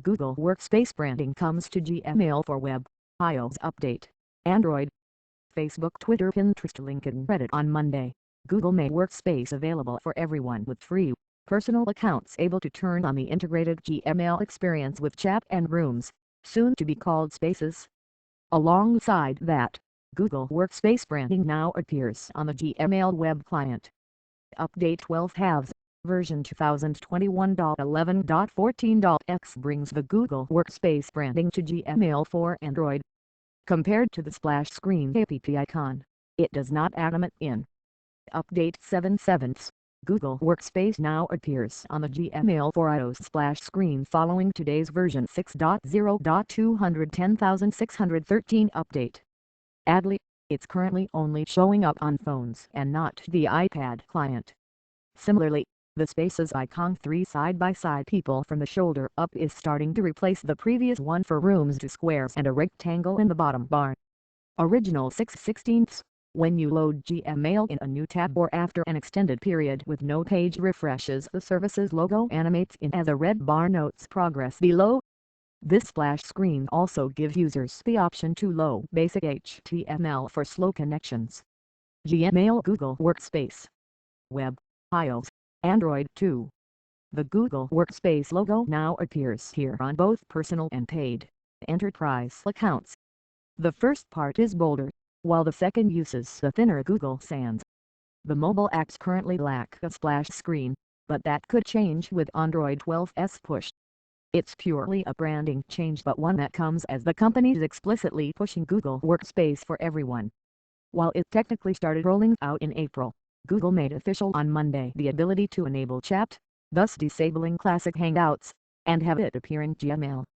Google Workspace branding comes to Gmail for web, iOS update, Android, Facebook, Twitter, Pinterest, LinkedIn, Reddit on Monday. Google made Workspace available for everyone with free, personal accounts able to turn on the integrated Gmail experience with chat and rooms, soon to be called Spaces. Alongside that, Google Workspace branding now appears on the Gmail web client. Update 12 halves. Version 2021.11.14.x brings the Google Workspace branding to Gmail for Android. Compared to the splash screen app icon, it does not animate in. Update 7/7. Google Workspace now appears on the Gmail for iOS splash screen following today's version 6.0.210613 update. Adly, it's currently only showing up on phones and not the iPad client. Similarly, the Spaces icon 3 side-by-side people from the shoulder up is starting to replace the previous one for rooms to squares and a rectangle in the bottom bar. Original 6/16. When you load Gmail in a new tab or after an extended period with no page refreshes, the service's logo animates in as a red bar notes progress below. This splash screen also gives users the option to load basic HTML for slow connections. Gmail Google Workspace. Web, iOS, Android 2. The Google Workspace logo now appears here on both personal and paid enterprise accounts. The first part is bolder, while the second uses the thinner Google Sans. The mobile apps currently lack a splash screen, but that could change with Android 12's push. It's purely a branding change, but one that comes as the company is explicitly pushing Google Workspace for everyone. While it technically started rolling out in April, Google made official on Monday the ability to enable chat, thus disabling classic Hangouts, and have it appear in Gmail.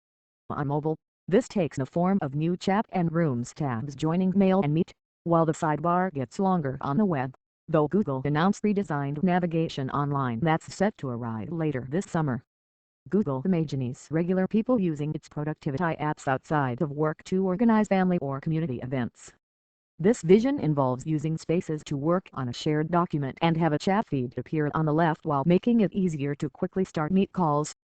On mobile, this takes the form of new chat and rooms tabs joining Mail and Meet, while the sidebar gets longer on the web, though Google announced redesigned navigation online that's set to arrive later this summer. Google imagines regular people using its productivity apps outside of work to organize family or community events. This vision involves using Spaces to work on a shared document and have a chat feed appear on the left while making it easier to quickly start Meet calls,